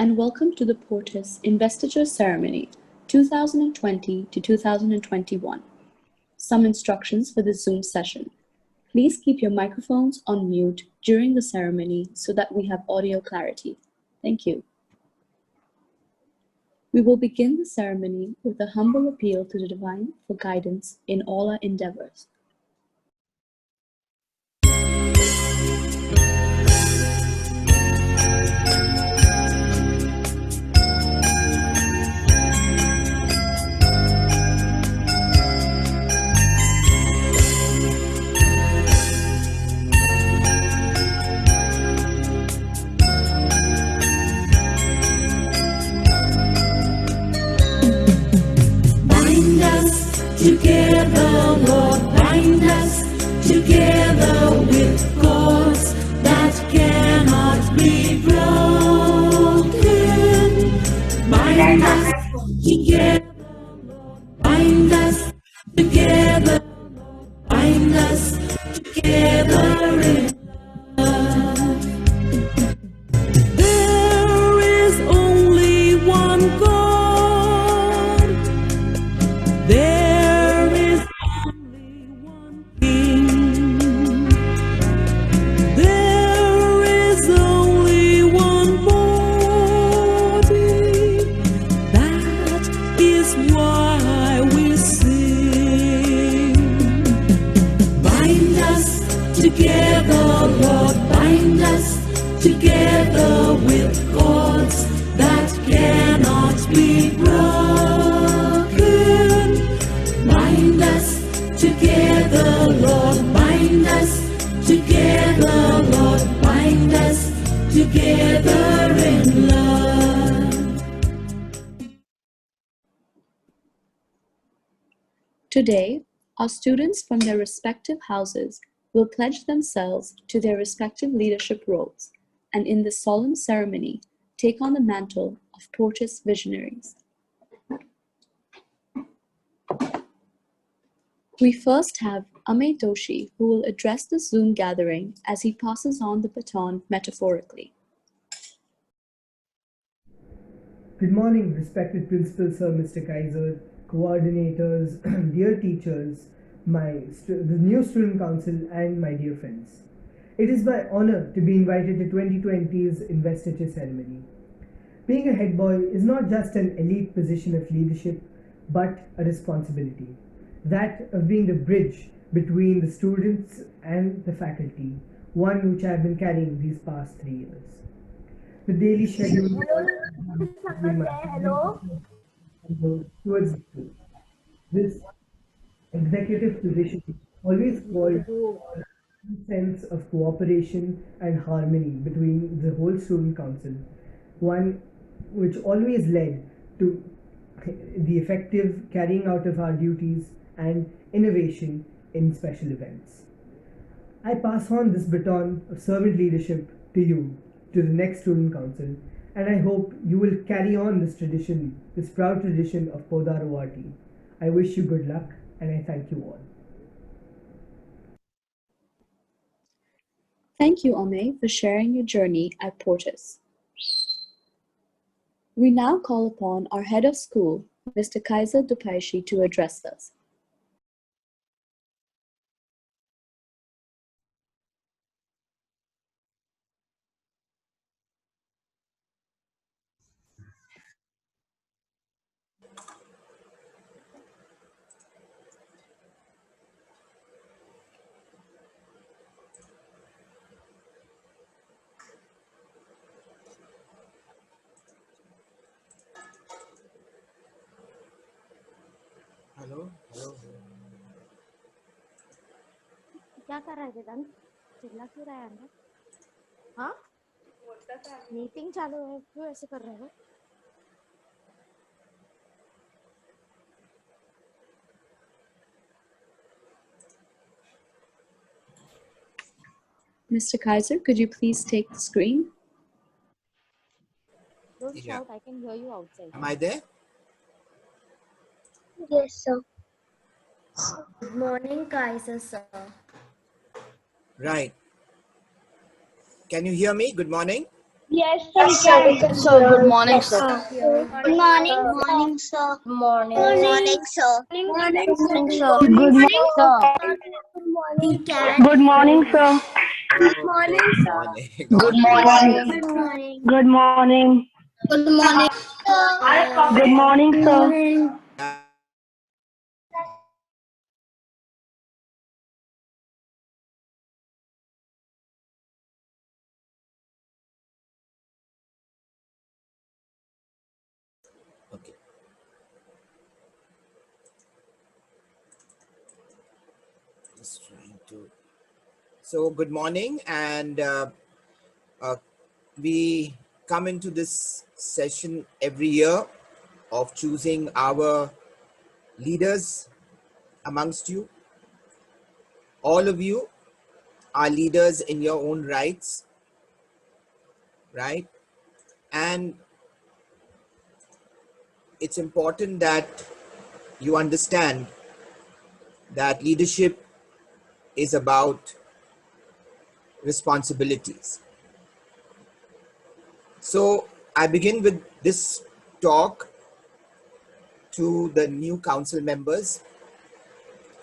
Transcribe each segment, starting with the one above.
and welcome to the PORTAS Investiture Ceremony 2020 to 2021. Some instructions for this Zoom session. Please keep your microphones on mute during the ceremony so that we have audio clarity. Thank you. We will begin the ceremony with a humble appeal to the Divine for guidance in all our endeavors. Together, Lord, bind us together with cords that cannot be broken. Bind us together, Lord, bind us together, Lord, bind us together in love. There is only one God. There is only one King. There is only one body. That is why we sing. Bind us together, Lord, bind us together with cords that cannot be broken. Bind us together, Lord, bind us together, Lord, bind us together in love. Today, our students from their respective houses will pledge themselves to their respective leadership roles and in this solemn ceremony take on the mantle of PORTAS visionaries. We first have Ame Doshi, who will address the Zoom gathering as he passes on the baton metaphorically. Good morning, respected Principal Sir Mr. Kaiser, coordinators, dear teachers, the new student council, and my dear friends. It is my honor to be invited to 2020's Investiture Ceremony. Being a head boy is not just an elite position of leadership, but a responsibility. That of being the bridge between the students and the faculty, one which I have been carrying these past 3 years. The daily schedule towards this executive position always called for a sense of cooperation and harmony between the whole student council, one which always led to the effective carrying out of our duties and innovation in special events. I pass on this baton of servant leadership to you, to the next student council, and I hope you will carry on this tradition, this proud tradition of PODAR-ORT. I wish you good luck and I thank you all. Thank you, Ame, for sharing your journey at PORTAS. We now call upon our head of school, Mr. Kaiser Dupaishi, to address us. Hello hello क्या कर रहा है वेदांत? चिल्ला क्यों रहा है अंदर? हाँ, मीटिंग चालू है, क्यों ऐसे कर रहे हो? Mr. Kaiser, could you please take the screen? Don't Yeah. shout, I can hear you outside. Am I there? Yes, sir. Good morning, Kaiser sir. Right. Can you hear me? Good morning. Yes, sir, we can. So good morning, Yes, sir. sir. Good morning. Good morning, sir. Good morning. Morning, sir. Morning. Morning, sir. Good morning, Sir. We can Good morning, sir. Oh, good morning. Good All good. morning. Good morning. Good morning. Good morning. Good morning, Good sir. morning. Okay. Just trying to. So, good morning, and uh, we come into this session every year of choosing our leaders amongst you. All of you are leaders in your own rights, right? And it's important that you understand that leadership is about responsibilities. So I begin with this talk to the new council members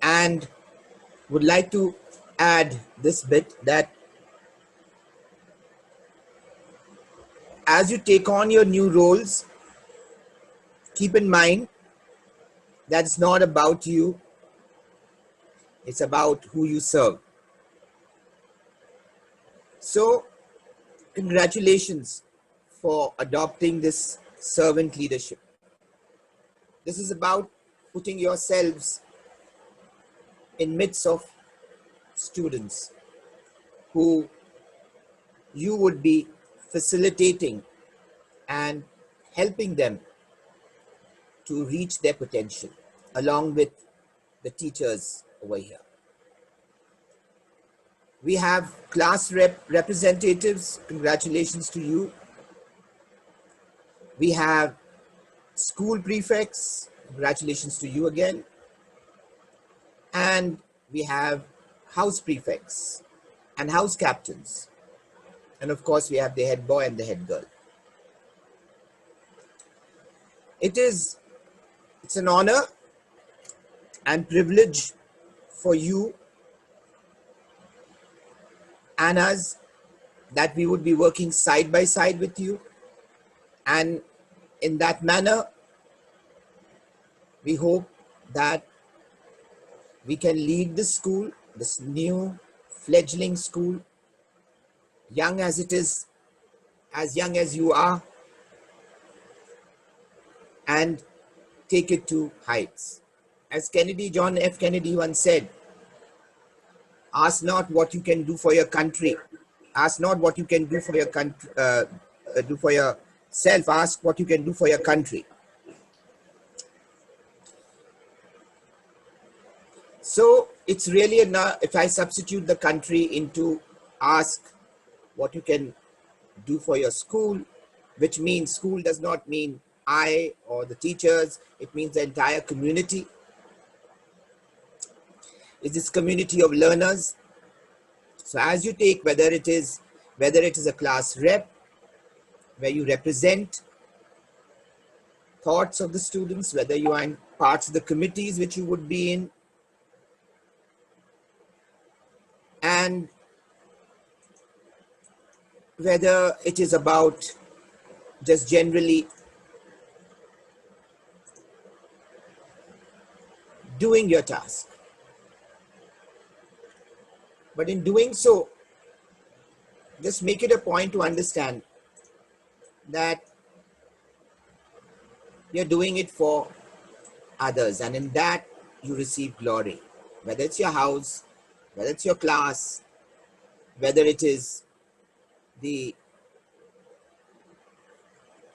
and would like to add this bit that as you take on your new roles, keep in mind that it's not about you, it's about who you serve. So, congratulations for adopting this servant leadership. This is about putting yourselves in midst of students who you would be facilitating and helping them to reach their potential along with the teachers over here. We have class representatives. Congratulations to you. We have school prefects. Congratulations to you again. And we have house prefects and house captains. And of course, we have the head boy and the head girl. It's an honor and privilege for you and us that we would be working side by side with you. And in that manner, we hope that we can lead this school, this new fledgling school, young as it is, as young as you are, and take it to heights. As John F. Kennedy once said, ask not what you can do for your country. Ask not what you can do for your country, do for yourself. Ask what you can do for your country. So it's really if I substitute the country into ask what you can do for your school, which means school does not mean I or the teachers, it means the entire community. It's this community of learners. So as you take, whether it is a class rep, where you represent thoughts of the students, whether you are in parts of the committees which you would be in, and whether it is about just generally doing your task. But in doing so, just make it a point to understand that you're doing it for others, and in that you receive glory. Whether it's your house, whether it's your class, whether it is the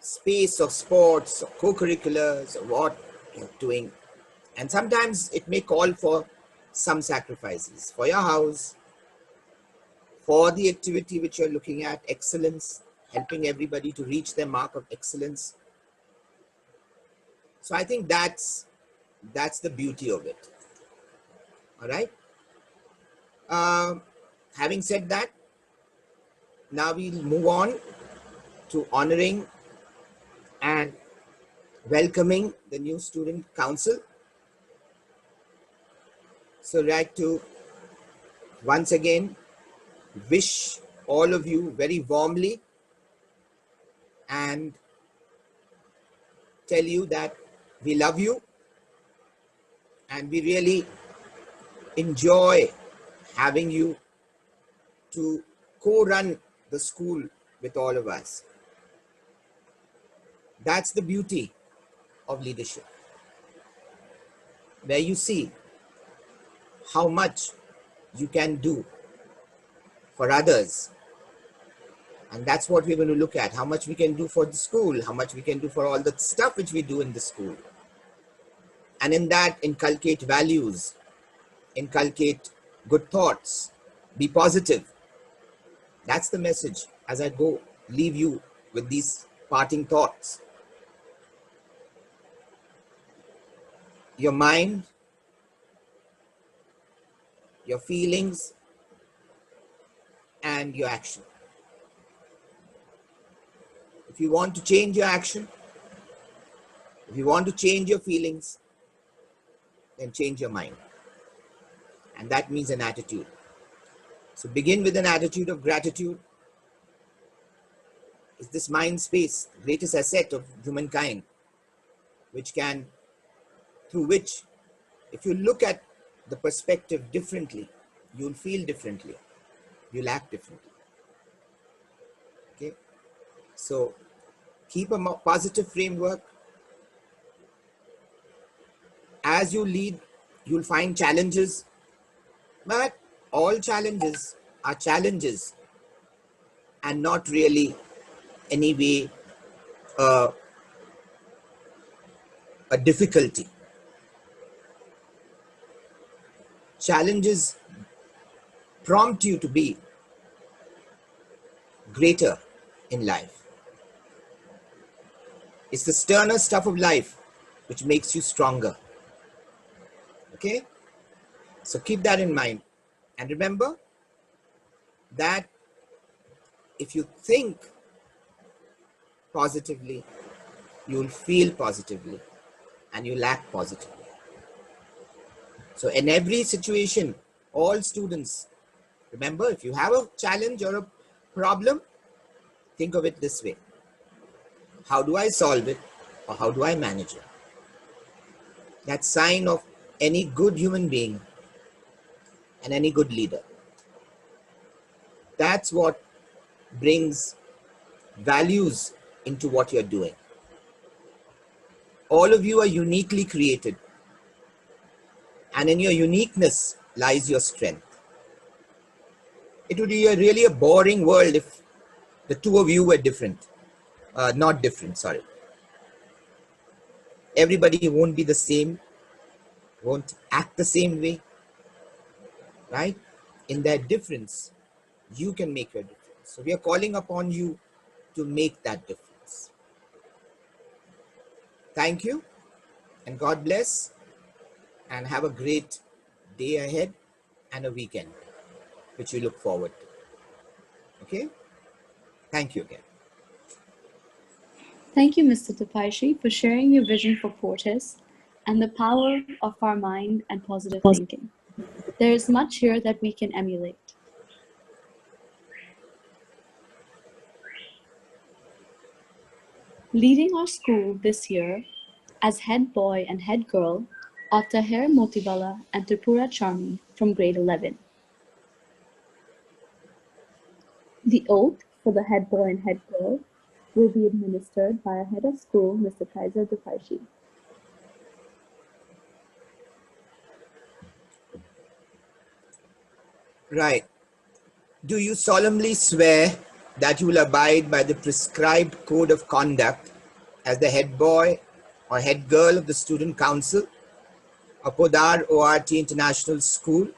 space of sports or co-curriculars or what you're doing. And sometimes it may call for some sacrifices for your house, for the activity which you're looking at, excellence, helping everybody to reach their mark of excellence. So I think that's the beauty of it. All right. Having said that, now we'll move on to honoring and welcoming the new student council. So I'd like to once again wish all of you very warmly and tell you that we love you and we really enjoy having you to co-run the school with all of us. That's the beauty of leadership, where you see how much you can do for others. And that's what we're going to look at, how much we can do for the school, how much we can do for all the stuff which we do in the school. And in that, inculcate values, inculcate good thoughts, be positive. That's the message as I go leave you with these parting thoughts. Your mind, your feelings, and your action. If you want to change your action, if you want to change your feelings, then change your mind. And that means an attitude. So begin with an attitude of gratitude. Is this mind space, the greatest asset of humankind, through which, if you look at the perspective differently, you'll feel differently, you'll act differently. Okay? So keep a positive framework. As you lead, you'll find challenges, but all challenges are challenges and not really any way a difficulty. Challenges prompt you to be greater in life. It's the sterner stuff of life which makes you stronger. Okay? So keep that in mind. And remember that if you think positively, you'll feel positively and you'll act positively. So in every situation, all students, remember, if you have a challenge or a problem, think of it this way. How do I solve it, or how do I manage it? That's sign of any good human being and any good leader. That's what brings values into what you're doing. All of you are uniquely created, and in your uniqueness lies your strength. It would be really a boring world if the two of you were different. Not different, sorry. Everybody won't be the same, won't act the same way, right? In that difference, you can make a difference. So we are calling upon you to make that difference. Thank you, and God bless, and have a great day ahead and a weekend, which we look forward to. Okay? Thank you again. Thank you, Mr. Tapaishi, for sharing your vision for Portis and the power of our mind and positive thinking. There is much here that we can emulate. Leading our school this year as head boy and head girl are Taher Motivala and Tripura Charmi from grade 11. The oath for the head boy and head girl will be administered by our head of school, Mr. Kaiser Tapaishi. Right. Do you solemnly swear that you will abide by the prescribed code of conduct as the head boy or head girl of the student council of PODAR-ORT International School,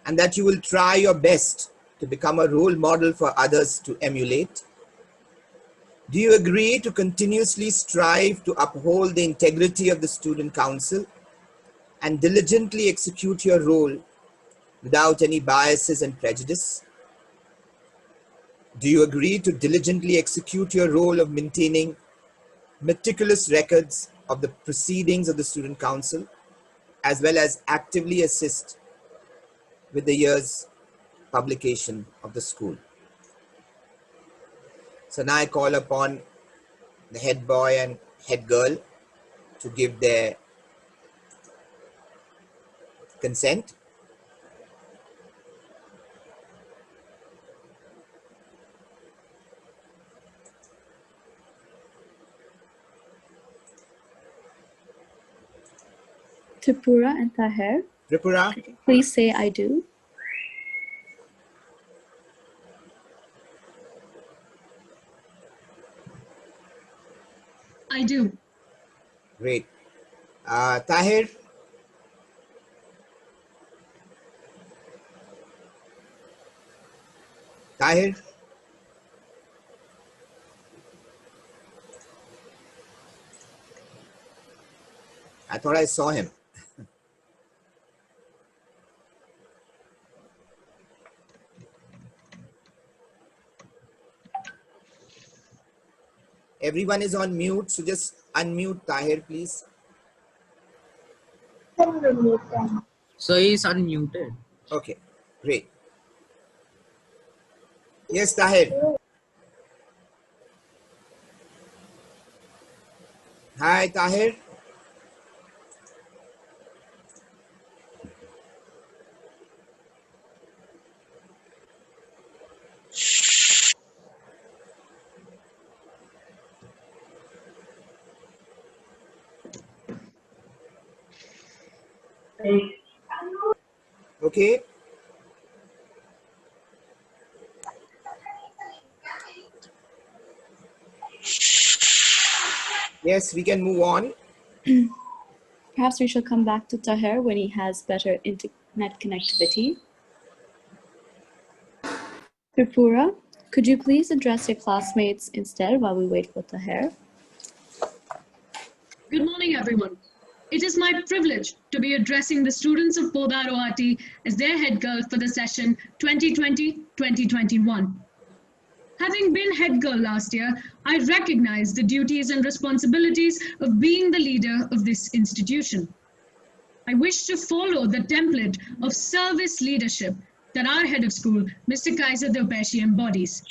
and that you will try your best to become a role model for others to emulate? Do you agree to continuously strive to uphold the integrity of the student council and diligently execute your role without any biases and prejudice? Do you agree to diligently execute your role of maintaining meticulous records of the proceedings of the Student Council, as well as actively assist with the year's publication of the school? So now I call upon the head boy and head girl to give their consent. Tripura and Taher, Tripura, please say I do. I do. great. Tahir, Tahir, I thought I saw him. Everyone is on mute, so just unmute Tahir, please. So he's unmuted. Okay, great. Yes, Tahir. Hi, Tahir. Okay. Yes, we can move on. Perhaps we shall come back to Taher when he has better internet connectivity. Tripura, could you please address your classmates instead while we wait for Taher? Good morning, everyone. It is my privilege to be addressing the students of PODAR-ORT as their head girl for the session 2020-2021. Having been head girl last year, I recognize the duties and responsibilities of being the leader of this institution. I wish to follow the template of service leadership that our head of school, Mr. Kaiser Dopeshi, embodies.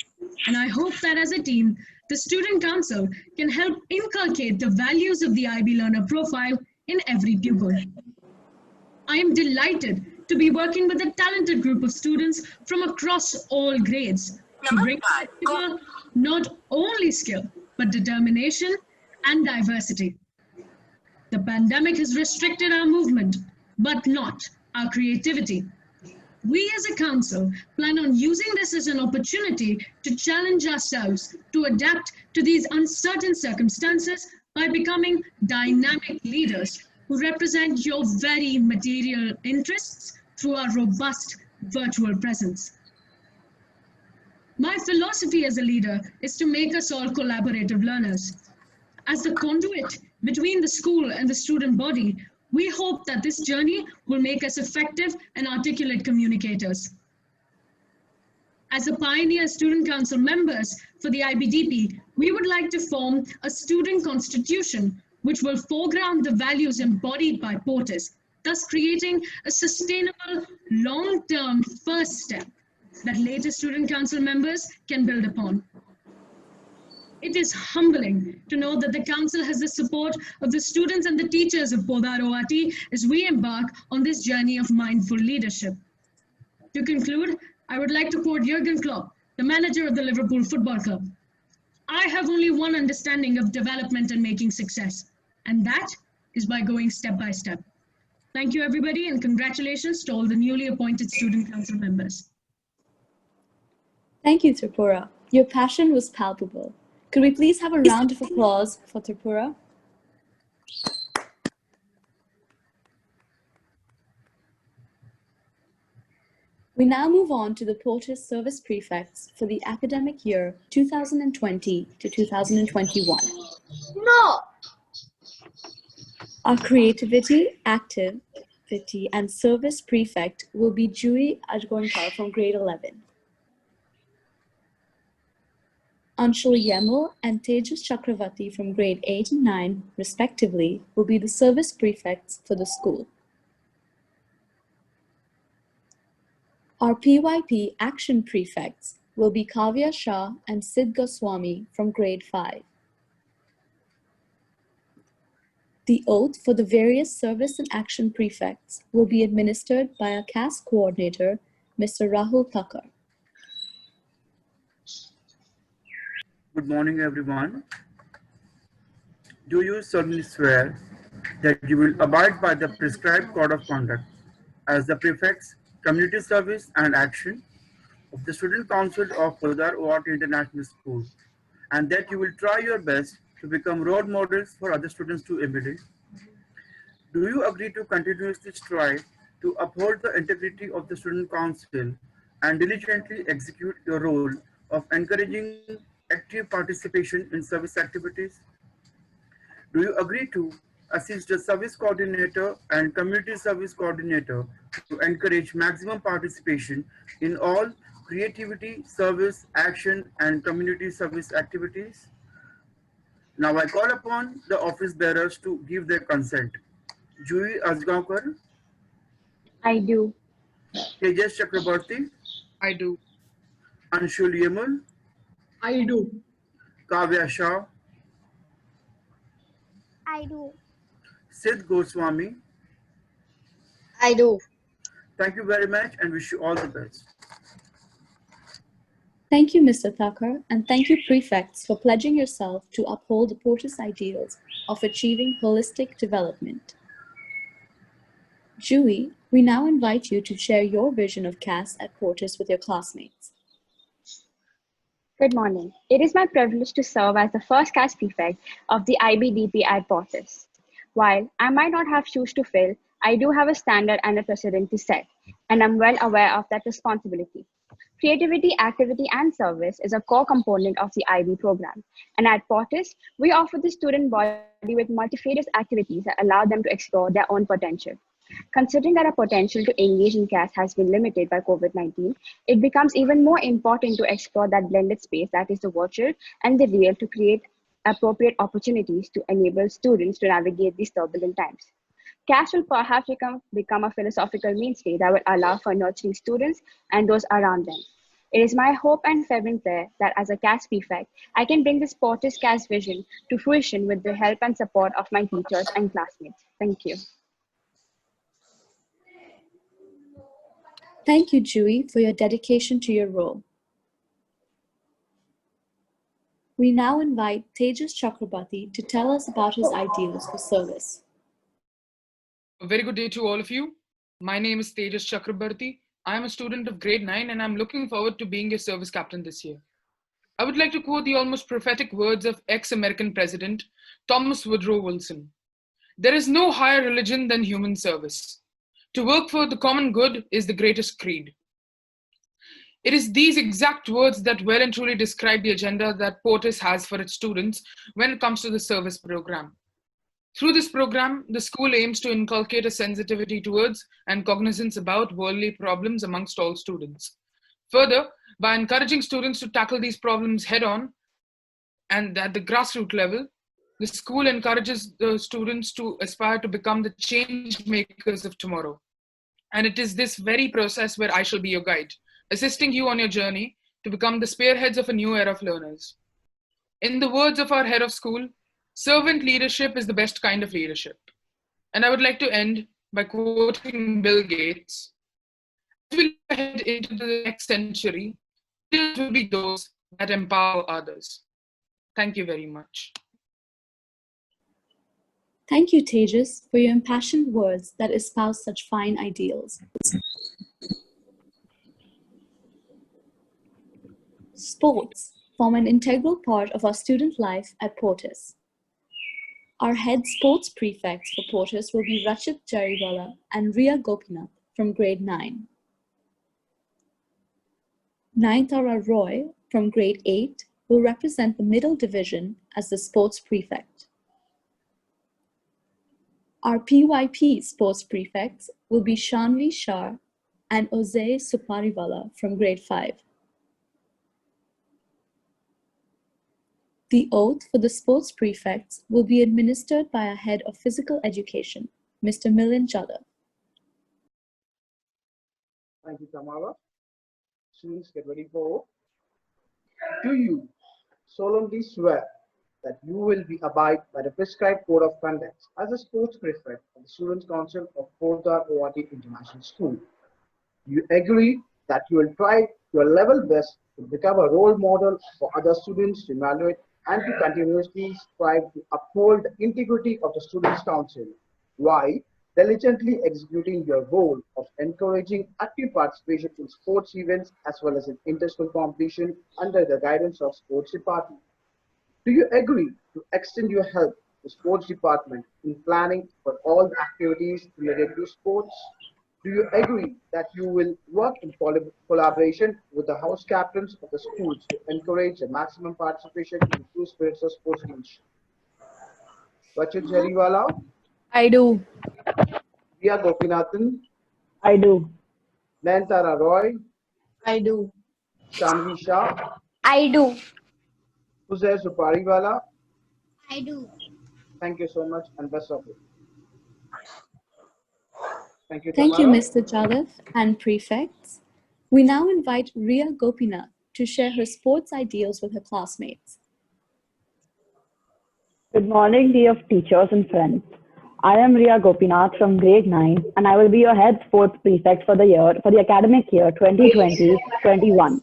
And I hope that as a team, the Student Council can help inculcate the values of the IB learner profile in every pupil. I am delighted to be working with a talented group of students from across all grades to bring together not only skill, but determination and diversity. The pandemic has restricted our movement, but not our creativity. We as a council plan on using this as an opportunity to challenge ourselves to adapt to these uncertain circumstances by becoming dynamic leaders who represent your very material interests through our robust virtual presence. My philosophy as a leader is to make us all collaborative learners. As the conduit between the school and the student body, we hope that this journey will make us effective and articulate communicators. As a pioneer student council members for the IBDP, we would like to form a student constitution which will foreground the values embodied by POTUS, thus creating a sustainable long-term first step that later student council members can build upon. It is humbling to know that the council has the support of the students and the teachers of PODAR-ORT as we embark on this journey of mindful leadership. To conclude, I would like to quote Jurgen Klopp, the manager of the Liverpool Football Club. I have only one understanding of development and making success, and that is by going step by step. Thank you, everybody, and congratulations to all the newly appointed student council members. Thank you, Tripura. Your passion was palpable. Could we please have a round of applause for Tripura? We now move on to the POTUS service prefects for the academic year 2020 to 2021. No. Our creativity, activity, and service prefect will be Jui Ajgonkar from grade 11. Anshul Yemal and Tejas Chakravarti from grade 8 and 9, respectively, will be the service prefects for the school. Our PYP action prefects will be Kavya Shah and Sid Goswami from grade 5. The oath for the various service and action prefects will be administered by our CAS coordinator, Mr. Rahul Thakkar. Good morning, everyone. Do you solemnly swear that you will abide by the prescribed code of conduct as the prefects, community service and action of the Student Council of PODAR-ORT International School, and that you will try your best to become role models for other students to emulate? Do you agree to continuously strive to uphold the integrity of the Student Council and diligently execute your role of encouraging active participation in service activities? Do you agree to assist the service coordinator and community service coordinator to encourage maximum participation in all creativity, service, action, and community service activities? Now I call upon the office bearers to give their consent. Juhi Azgaonkar, I do. Tejas Chakrabarti, I do. Anshul Yemal, I do. Kavya Shah, I do. Sid Goswami. I do. Thank you very much and wish you all the best. Thank you, Mr. Thakkar, and thank you, prefects, for pledging yourself to uphold the Portis ideals of achieving holistic development. Juhi, we now invite you to share your vision of CAS at Portis with your classmates. Good morning. It is my privilege to serve as the first CAS prefect of the IBDP at Portis. While I might not have shoes to fill, I do have a standard and a precedent to set, and I'm well aware of that responsibility. Creativity, activity, and service is a core component of the IB program. And at Portis, we offer the student body with multifarious activities that allow them to explore their own potential. Considering that our potential to engage in CAS has been limited by COVID-19, it becomes even more important to explore that blended space that is the virtual and the real to create appropriate opportunities to enable students to navigate these turbulent times. CAS will perhaps become a philosophical mainstay that will allow for nurturing students and those around them. It is my hope and fervent prayer that as a CAS prefect, I can bring this Portis CAS vision to fruition with the help and support of my teachers and classmates. Thank you. Thank you, Juhi, for your dedication to your role. We now invite Tejas Chakrabarti to tell us about his ideals for service. A very good day to all of you. My name is Tejas Chakrabarti. I am a student of grade 9 and I'm looking forward to being your service captain this year. I would like to quote the almost prophetic words of ex-American President Thomas Woodrow Wilson. There is no higher religion than human service. To work for the common good is the greatest creed. It is these exact words that well and truly describe the agenda that Portis has for its students when it comes to the service program. Through this program, the school aims to inculcate a sensitivity towards and cognizance about worldly problems amongst all students. Further, by encouraging students to tackle these problems head-on and at the grassroots level, the school encourages the students to aspire to become the change makers of tomorrow. And it is this very process where I shall be your guide, assisting you on your journey to become the spearheads of a new era of learners. In the words of our head of school, servant leadership is the best kind of leadership. And I would like to end by quoting Bill Gates. As we look ahead into the next century, leaders will be those that empower others. Thank you very much. Thank you, Tejas, for your impassioned words that espouse such fine ideals. Sports form an integral part of our student life at Portis. Our head sports prefects for Portis will be Rachit Jariwala and Riya Gopinath from grade 9. Nayanthara Roy from grade 8 will represent the middle division as the sports prefect. Our PYP sports prefects will be Shanvi Shah and Ozay Supariwala from grade 5. The oath for the sports prefects will be administered by our Head of Physical Education, Mr. Milind Jadhav. Thank you, Tamara. Students, get ready for. Do you solemnly swear that you will be abide by the prescribed code of conduct as a sports prefect of the Students' Council of PODAR-ORT International School? Do you agree that you will try your level best to become a role model for other students to evaluate and to continuously strive to uphold the integrity of the Students' Council while diligently executing your role of encouraging active participation in sports events as well as in inter-school competition under the guidance of sports department? Do you agree to extend your help to sports department in planning for all the activities related to sports? Do you agree that you will work in collaboration with the house captains of the schools to encourage the maximum participation in the true spirits of sportsmanship? Rachit Jariwala, I do. Priya Gopinathan, I do. Nayantara Roy, I do. Shanvi Shah, I do. Uzair Supariwala. I do. Thank you so much and best of luck. Thank you, Thank you, Tamara. Mr. Jadhav and prefects. We now invite Riya Gopinath to share her sports ideals with her classmates. Good morning, dear teachers and friends. I am Riya Gopinath from grade 9 and I will be your head sports prefect for the academic year 2020-21.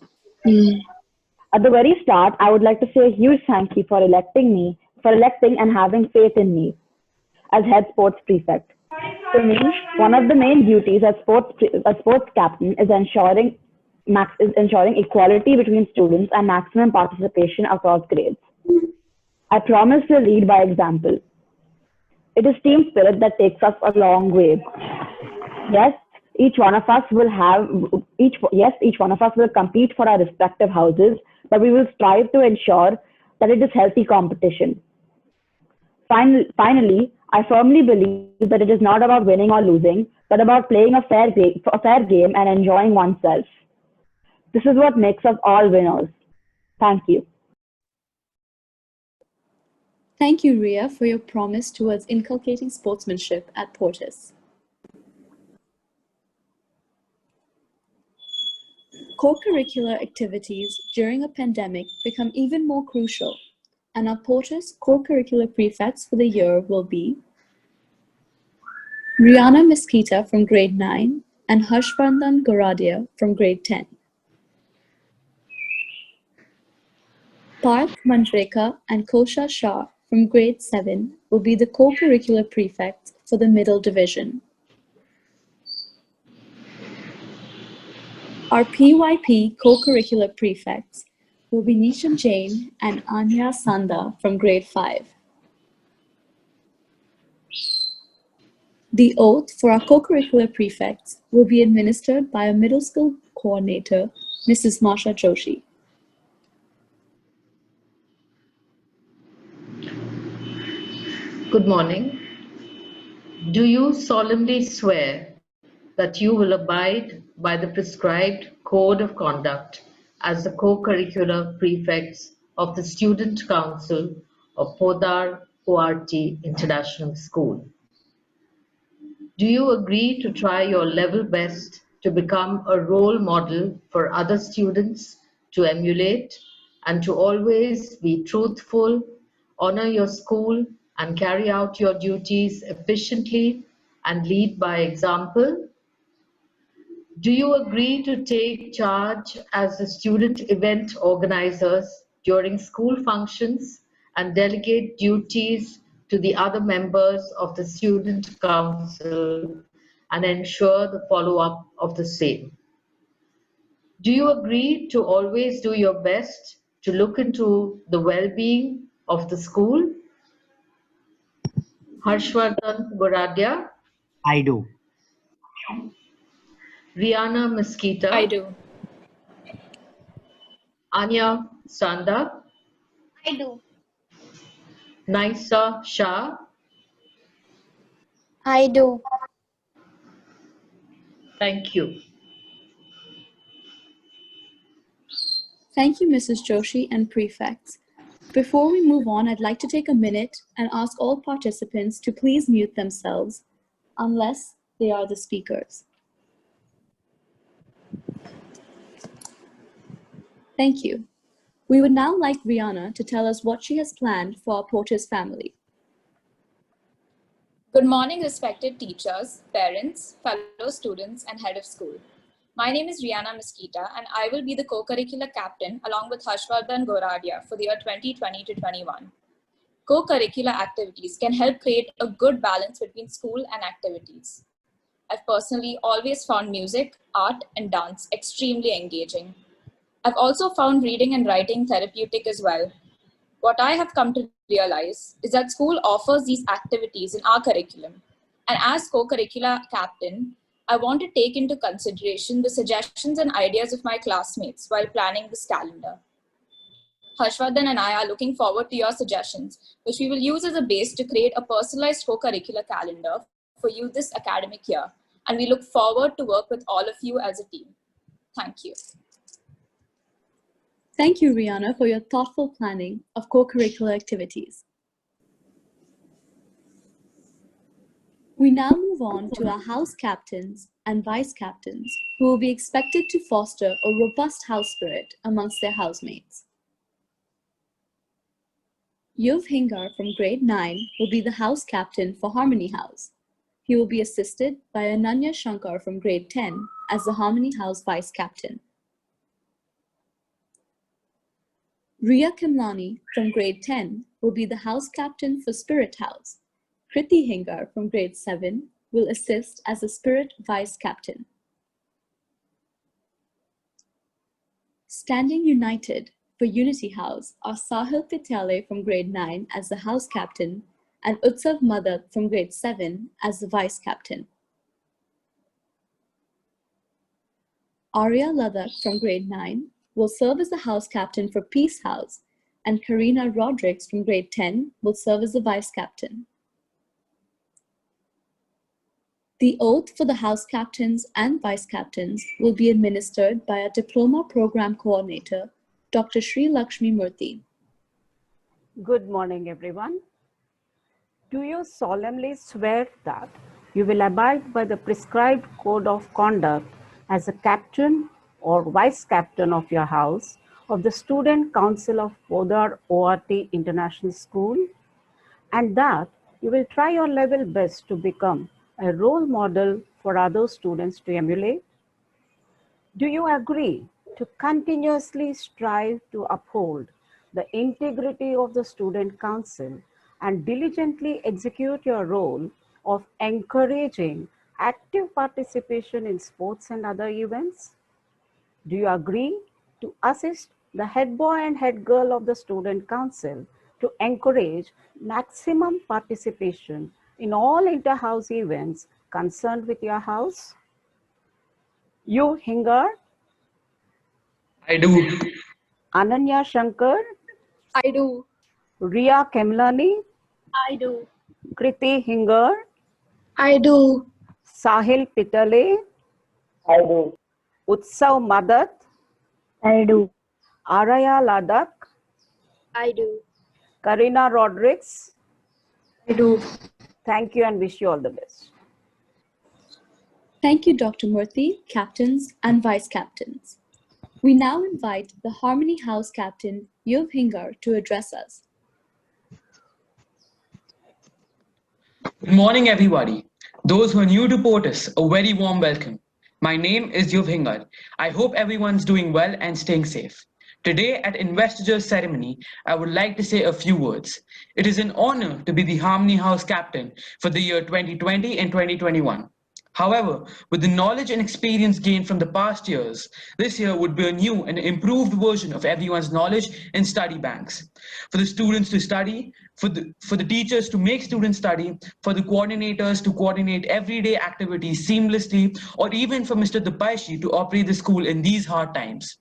At the very start, I would like to say a huge thank you for electing and having faith in me as head sports prefect. To me, one of the main duties as sports captain is ensuring equality between students and maximum participation across grades. I promise to lead by example. It is team spirit that takes us a long way. Yes, each one of us will compete for our respective houses, but we will strive to ensure that it is healthy competition. Finally, I firmly believe that it is not about winning or losing, but about playing a fair game and enjoying oneself. This is what makes us all winners. Thank you. Thank you, Riya, for your promise towards inculcating sportsmanship at Portis. Co-curricular activities during a pandemic become even more crucial, and our Portis co-curricular prefects for the year will be Rihanna Mesquita from grade 9 and Harshvardhan Goradia from grade 10. Parth Manjrekar and Kosha Shah from grade 7 will be the co-curricular prefects for the middle division. Our PYP co-curricular prefects will be Nishan Jain and Anya Sanda from grade 5. The oath for our co-curricular prefects will be administered by a middle school coordinator, Mrs. Masha Joshi. Good morning. Do you solemnly swear that you will abide by the prescribed code of conduct as the co-curricular prefects of the Student Council of PODAR-ORT International School? Do you agree to try your level best to become a role model for other students to emulate and to always be truthful, honor your school, and carry out your duties efficiently and lead by example? Do you agree to take charge as the student event organizers during school functions and delegate duties to the other members of the Student Council and ensure the follow-up of the same? Do you agree to always do your best to look into the well-being of the school? Harshvardhan Goradia, I do. Rihanna Mesquita, I do. Anya Sanda, I do. Naisa Shah, I do. thank you. Thank you, Mrs. Joshi and prefects. Before we move on, I'd like to take a minute and ask all participants to please mute themselves unless they are the speakers. Thank you. We would now like Rihanna to tell us what she has planned for our Porter's family. Good morning, respected teachers, parents, fellow students, and head of school. My name is Rihanna Mesquita, and I will be the co-curricular captain along with Harshvardhan Goradia for the year 2020 to 21. Co-curricular activities can help create a good balance between school and activities. I've personally always found music, art, and dance extremely engaging. I've also found reading and writing therapeutic as well. What I have come to realize is that school offers these activities in our curriculum. And as co-curricular captain, I want to take into consideration the suggestions and ideas of my classmates while planning this calendar. Harshvardhan and I are looking forward to your suggestions, which we will use as a base to create a personalized co-curricular calendar for you this academic year. And we look forward to work with all of you as a team. Thank you. Thank you, Rihanna, for your thoughtful planning of co-curricular activities. We now move on to our house captains and vice captains, who will be expected to foster a robust house spirit amongst their housemates. Yuv Hingar from grade 9 will be the house captain for Harmony House. He will be assisted by Ananya Shankar from grade 10 as the Harmony House vice captain. Ria Kimlani from grade 10 will be the house captain for Spirit House. Kriti Hingar from grade 7 will assist as the Spirit vice captain. Standing united for Unity House are Sahil Pitale from grade 9 as the house captain and Utsav Madat from grade 7 as the vice captain. Arya Ladakh from grade 9 will serve as the house captain for Peace House, and Karina Rodrigues from grade 10 will serve as the vice captain. The oath for the house captains and vice captains will be administered by a diploma program coordinator, Dr. Sri Lakshmi Murthy. Good morning, everyone. Do you solemnly swear that you will abide by the prescribed code of conduct as a captain or vice captain of your house, of the Student Council of PODAR-ORT International School, and that you will try your level best to become a role model for other students to emulate? Do you agree to continuously strive to uphold the integrity of the Student Council and diligently execute your role of encouraging active participation in sports and other events? Do you agree to assist the head boy and head girl of the Student Council to encourage maximum participation in all inter-house events concerned with your house? You, Hingar? I do. Ananya Shankar? I do. Ria Kemlani? I do. Kriti Hingar? I do. Sahil Pitale? I do. Utsav Madat? I do. Araya Ladakh? I do. Karina Rodrigues? I do. Thank you and wish you all the best. Thank you, Dr. Murthy, captains and vice captains. We now invite the Harmony House captain, Yuv Hingar, to address us. Good morning, everybody. Those who are new to Portis, a very warm welcome. My name is Yuv Hingar. I hope everyone's doing well and staying safe. Today at Investiture Ceremony, I would like to say a few words. It is an honor to be the Harmony House captain for the year 2020 and 2021. However, with the knowledge and experience gained from the past years, this year would be a new and improved version of everyone's knowledge and study banks. For the students to study, for the teachers to make students study, for the coordinators to coordinate everyday activities seamlessly, or even for Mr. Dupaishi to operate the school in these hard times.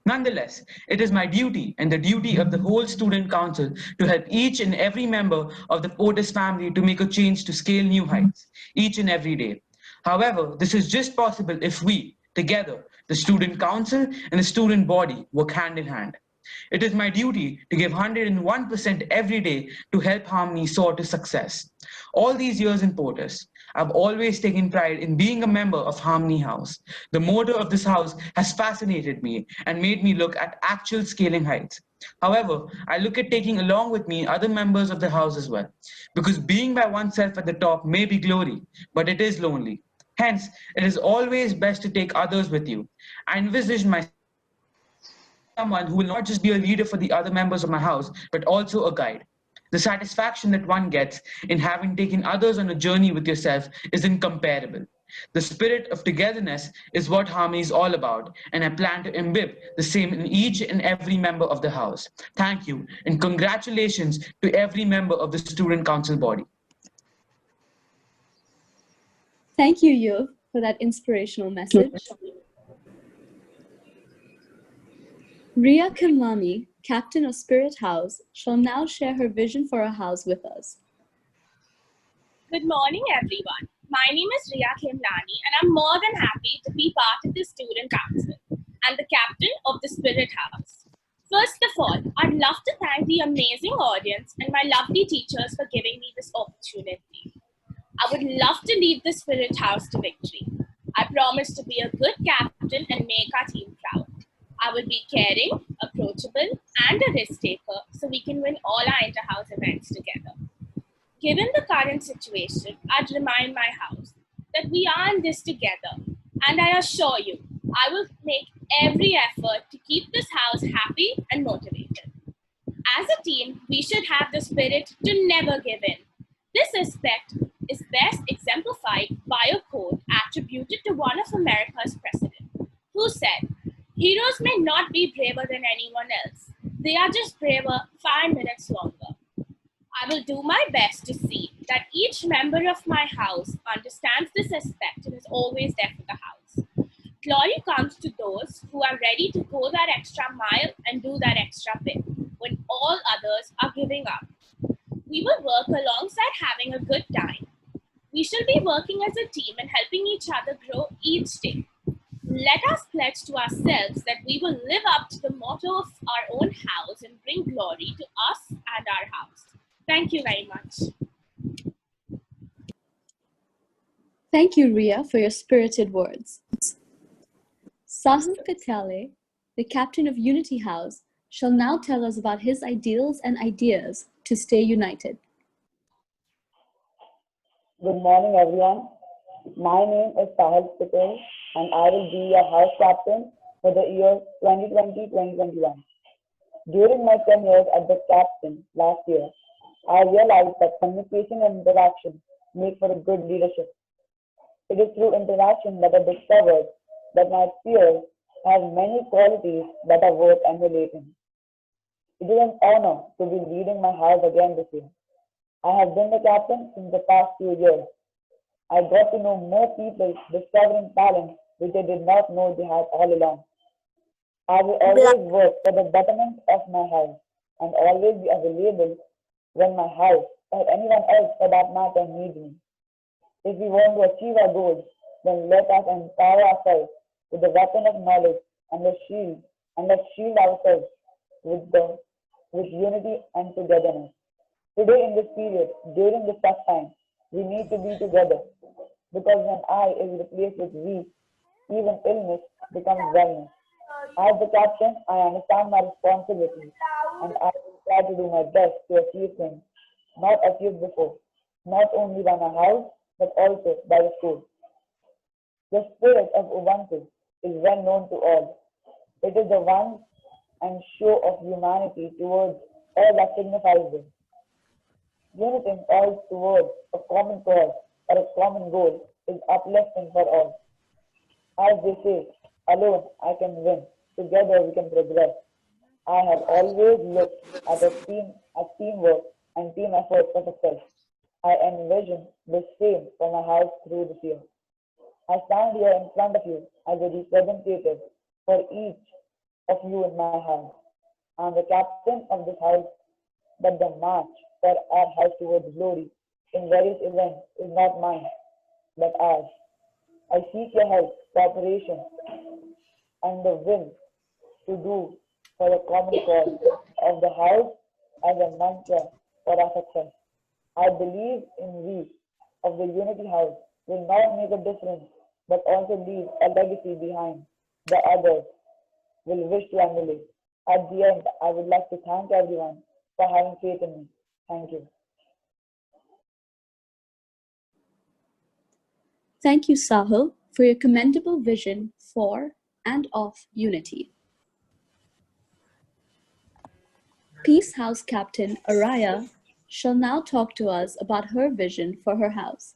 Nonetheless, it is my duty and the duty of the whole student council to help each and every member of the Portis family to make a change to scale new heights each and every day. However, this is just possible if we, together, the student council and the student body, work hand in hand. It is my duty to give 101% every day to help Harmony soar to success. All these years in Portis, I've always taken pride in being a member of Harmony House. The motto of this house has fascinated me and made me look at actual scaling heights. However, I look at taking along with me other members of the house as well, because being by oneself at the top may be glory, but it is lonely. Hence, it is always best to take others with you. I envisage myself as someone who will not just be a leader for the other members of my house, but also a guide. The satisfaction that one gets in having taken others on a journey with yourself is incomparable. The spirit of togetherness is what Harmony is all about, and I plan to imbibe the same in each and every member of the house. Thank you, and congratulations to every member of the Student Council body. Thank you, Yuv, for that inspirational message. Ria Kimlani, Captain of Spirit House, shall now share her vision for her house with us. Good morning, everyone. My name is Ria Kimlani, and I'm more than happy to be part of the Student Council and the captain of the Spirit House. First of all, I'd love to thank the amazing audience and my lovely teachers for giving me this opportunity. I would love to lead the Spirit House to victory. I promise to be a good captain and make our team proud. I will be caring, approachable, and a risk taker so we can win all our inter-house events together. Given the current situation, I'd remind my house that we are in this together, and I assure you, I will make every effort to keep this house happy and motivated. As a team, we should have the spirit to never give in. This aspect is best exemplified by a quote attributed to one of America's presidents, who said, "Heroes may not be braver than anyone else. They are just braver 5 minutes longer." I will do my best to see that each member of my house understands this aspect and is always there for the house. Glory comes to those who are ready to go that extra mile and do that extra bit when all others are giving up. We will work alongside having a good time. We shall be working as a team and helping each other grow each day. Let us pledge to ourselves that we will live up to the motto of our own house and bring glory to us and our house. Thank you very much. Thank you, Ria, for your spirited words. Sahil Katale, the captain of Unity House, shall now tell us about his ideals and ideas to stay united. Good morning, everyone. My name is Sahil Patel, and I will be your house captain for the year 2020-2021. During my 10 years as the captain last year, I realized that communication and interaction make for a good leadership. It is through interaction that I discovered that my peers have many qualities that are worth emulating. It is an honor to be leading my house again this year. I have been the captain since the past few years. I got to know more people discovering talents which I did not know they had all along. I will always work for the betterment of my house and always be available when my house or anyone else for that matter needs me. If we want to achieve our goals, then let us empower ourselves with the weapon of knowledge and let's shield ourselves with unity and togetherness. Today in this period, during this tough time, we need to be together because when I is replaced with we, even illness becomes wellness. As the captain, I understand my responsibility and I will try to do my best to achieve things not achieved before, not only by my house, but also by the school. The spirit of Ubuntu is well known to all. It is the one and show of humanity towards all that signifies this. Uniting all towards a common cause or a common goal is uplifting for all. As they say, alone I can win, together we can progress. I have always looked at teamwork and team effort for success. I envision the same for my house through this year. I stand here in front of you as a representative for each of you in my house. I am the captain of this house, but the march for our house towards glory in various events is not mine, but ours. I seek your help, cooperation, and the will to do for the common cause of the house as a mantra for our success. I believe in we of the Unity House will not make a difference but also leave a legacy behind the others will wish to emulate. At the end, I would like to thank everyone for having faith in me. Thank you. Thank you, Sahil, for your commendable vision for and of unity. Peace House Captain Araya shall now talk to us about her vision for her house.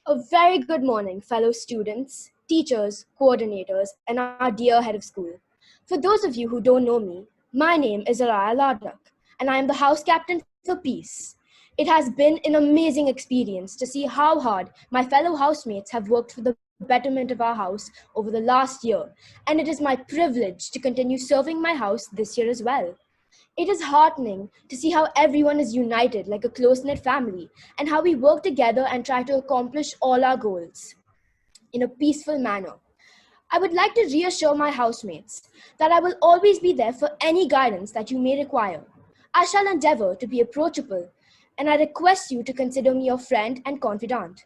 A very good morning, fellow students, teachers, coordinators, and our dear head of school. For those of you who don't know me, my name is Araya Ladakh, and I am the house captain for Peace. It has been an amazing experience to see how hard my fellow housemates have worked for the betterment of our house over the last year, and it is my privilege to continue serving my house this year as well. It is heartening to see how everyone is united like a close-knit family and how we work together and try to accomplish all our goals in a peaceful manner. I would like to reassure my housemates that I will always be there for any guidance that you may require. I shall endeavor to be approachable, and I request you to consider me your friend and confidant.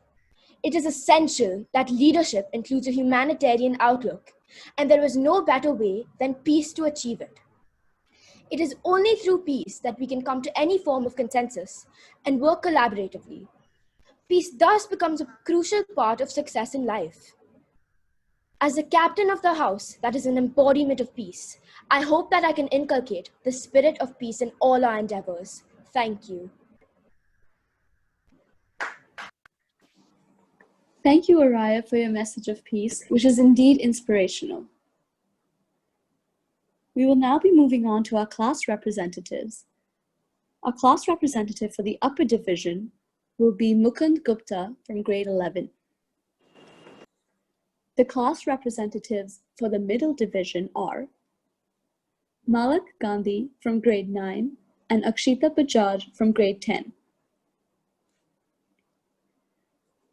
It is essential that leadership includes a humanitarian outlook, and there is no better way than peace to achieve it. It is only through peace that we can come to any form of consensus and work collaboratively. Peace thus becomes a crucial part of success in life. As the captain of the house that is an embodiment of peace, I hope that I can inculcate the spirit of peace in all our endeavors. Thank you. Thank you, Araya, for your message of peace, which is indeed inspirational. We will now be moving on to our class representatives. Our class representative for the upper division will be Mukund Gupta from grade 11. The class representatives for the middle division are Malak Gandhi from grade 9 and Akshita Bajaj from grade 10.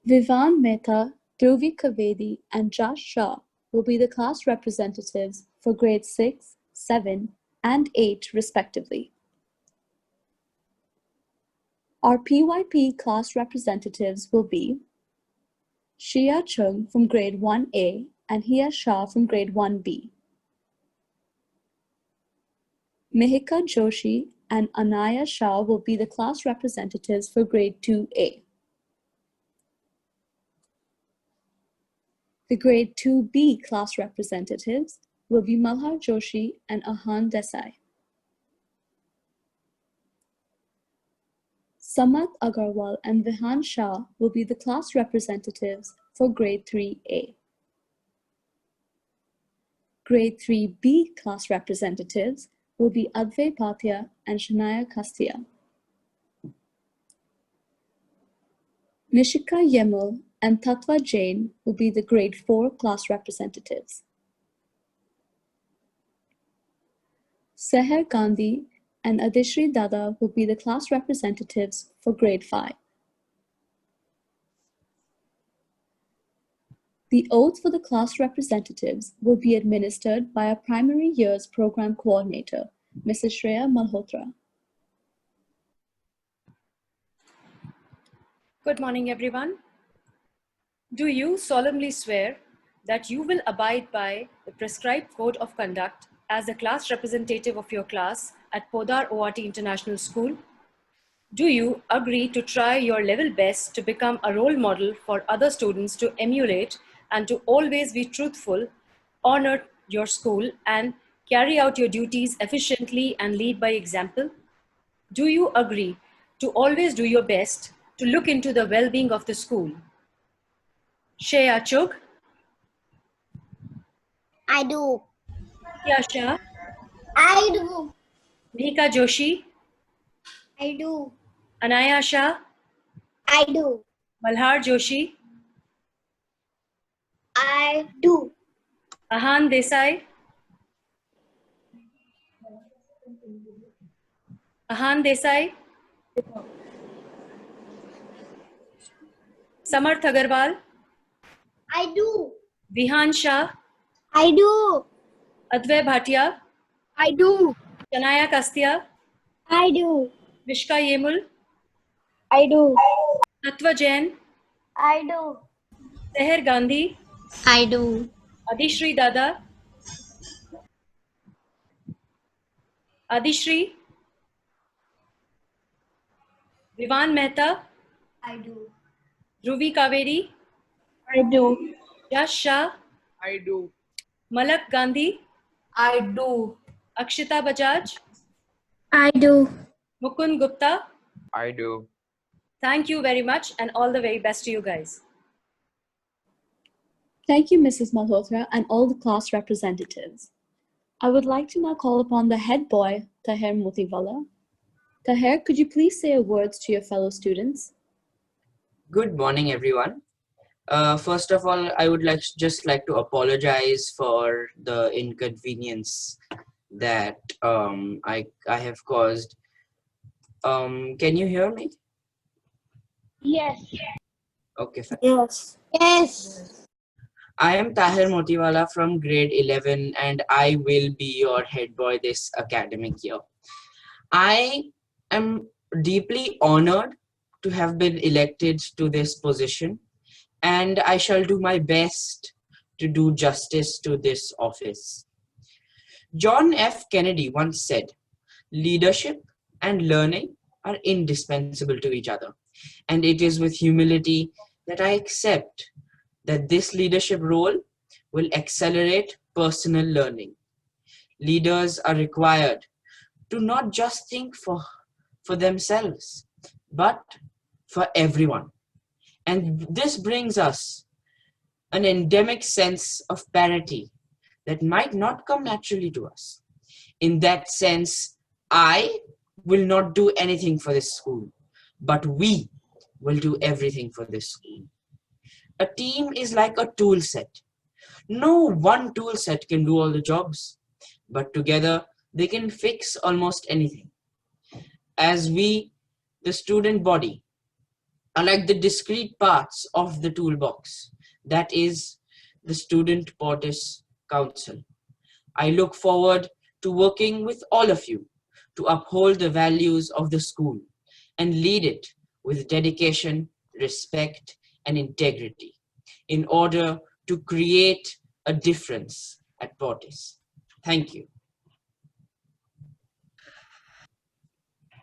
Vivan Mehta, Dhruvi Kavedi, and Josh Shah will be the class representatives for grades 6, 7, and 8 respectively. Our PYP class representatives will be Shia Chung from grade 1A and Hia Shah from grade 1B. Mihika Joshi and Anaya Shah will be the class representatives for grade 2A. The grade 2B class representatives will be Malhar Joshi and Ahan Desai. Samat Agarwal and Vihan Shah will be the class representatives for grade 3A. Grade 3B class representatives will be Advay Bhatia and Shanaya Kastia. Nishika Yemal and Tatva Jain will be the grade 4 class representatives. Seher Gandhi and Adishri Dada will be the class representatives for grade 5. The oath for the class representatives will be administered by our primary years program coordinator, Mrs. Shreya Malhotra. Good morning, everyone. Do you solemnly swear that you will abide by the prescribed code of conduct as the class representative of your class at PODAR-ORT International School? Do you agree to try your level best to become a role model for other students to emulate and to always be truthful, honor your school, and carry out your duties efficiently and lead by example? Do you agree to always do your best to look into the well-being of the school? Shreya Chug? I do. Yasha? I do. Mihika Joshi? I do. Anaya Shah? I do. Malhar Joshi? I do. Ahan Desai? Ahan Desai? Samarth Agarwal? I do. Vihan Shah? I do. Advay Bhatia? I do. Shanaya Kastia? I do. Vishka Yemul? I do. Tatva Jain? I do. Seher Gandhi? I do. Adishri Dada? Adishri? Vivan Mehta? I do. Dhruvi Kaveri? I do. Yash Shah? I do. Malak Gandhi? I do. Akshita Bajaj? I do. Mukund Gupta? I do. Thank you very much and all the very best to you guys. Thank you, Mrs. Malhotra, and all the class representatives. I would like to now call upon the head boy, Taher Motiwala. Taher, could you please say a word to your fellow students? Good morning, everyone. First of all, I would just like to apologize for the inconvenience that I have caused. Can you hear me? Yes. Okay, fine. Yes. Yes. I am Tahir Motiwala from grade 11 and I will be your head boy this academic year. I am deeply honored to have been elected to this position and I shall do my best to do justice to this office. John F. Kennedy once said, "Leadership and learning are indispensable to each other, and it is with humility that I accept that this leadership role will accelerate personal learning. Leaders are required to not just think for themselves, but for everyone. And this brings us an endemic sense of parity that might not come naturally to us. In that sense, I will not do anything for this school, but we will do everything for this school. A team is like a tool set. No one tool set can do all the jobs, but together they can fix almost anything. As we, the student body, are like the discrete parts of the toolbox, that is the Student PODAR-ORT Council. I look forward to working with all of you to uphold the values of the school and lead it with dedication, respect, and integrity in order to create a difference at PODAR-ORT. Thank you.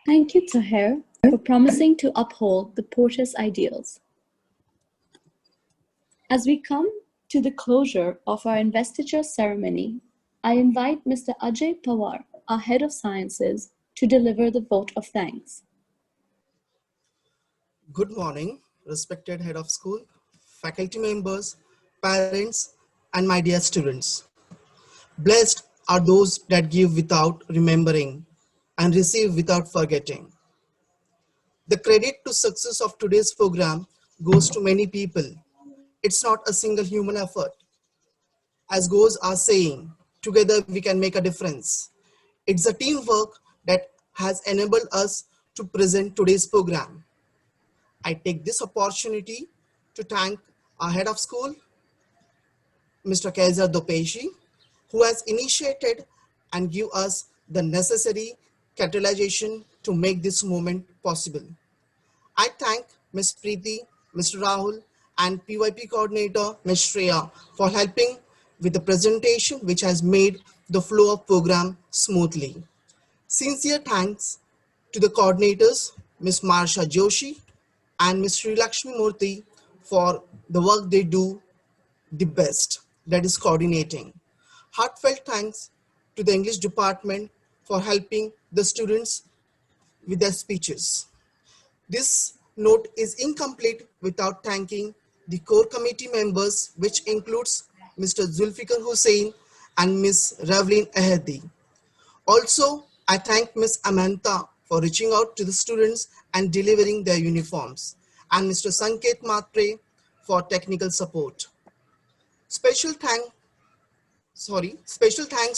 Thank you, Taher, for promising to uphold the PODAR-ORT ideals. As we come to the closure of our investiture ceremony, I invite Mr. Ajay Pawar, our Head of Sciences, to deliver the vote of thanks. Good morning, respected head of school, faculty members, parents, and my dear students. Blessed are those that give without remembering and receive without forgetting. The credit to success of today's program goes to many people. It's not a single human effort. As goes our saying, together we can make a difference. It's a teamwork that has enabled us to present today's program. I take this opportunity to thank our head of school, Mr. Kaiser Dopeshi, who has initiated and give us the necessary catalyzation to make this moment possible. I thank Ms. Preeti, Mr. Rahul, and PYP coordinator, Ms. Shreya, for helping with the presentation, which has made the flow of program smoothly. Sincere thanks to the coordinators, Ms. Marsha Joshi and Ms. Sri Lakshmi Murthy, for the work they do the best, that is coordinating. Heartfelt thanks to the English department for helping the students with their speeches. This note is incomplete without thanking the core committee members, which includes Mr. Zulfikar Hussain and Ms. Ravlin Ahedi. Also, I thank Ms. Amanta for reaching out to the students and delivering their uniforms, and Mr. Sanket Matre for technical support. Special thanks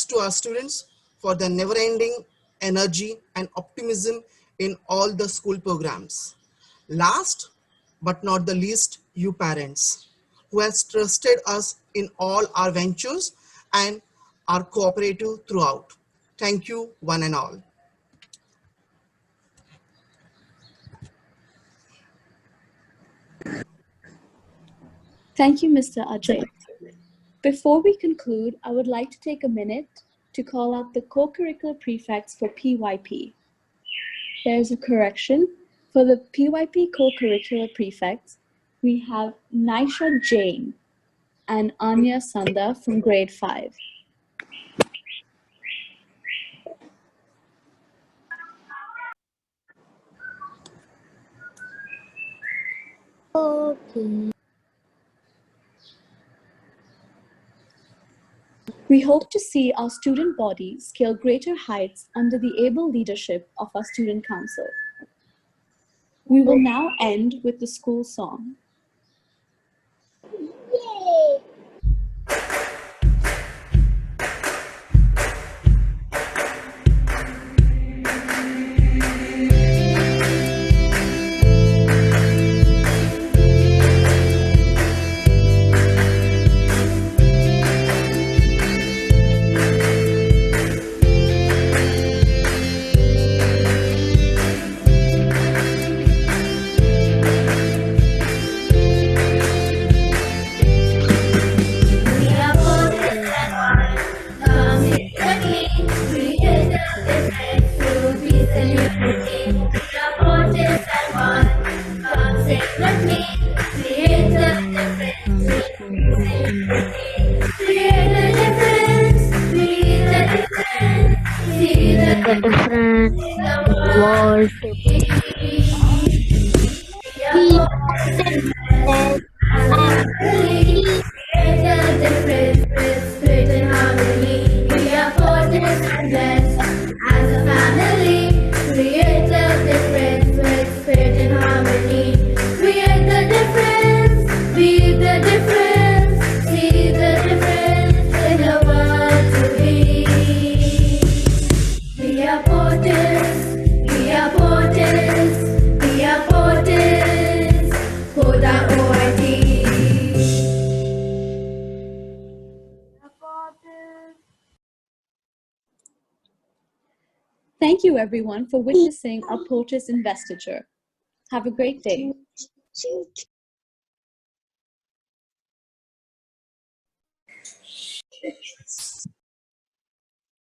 to our students for their never-ending energy and optimism in all the school programs. Last but not the least, you parents, who has trusted us in all our ventures and are cooperative throughout. Thank you, one and all. Thank you, Mr. Ajay. Before we conclude, I would like to take a minute to call out the co-curricular prefects for PYP. There's a correction. For the PYP co-curricular prefects, we have Naisha Jain and Anya Sanda from grade 5. Okay. We hope to see our student body scale greater heights under the able leadership of our student council. We will now end with the school song. Yay! The difference in the world. Thank you everyone for witnessing our POTUS investiture. Have a great day.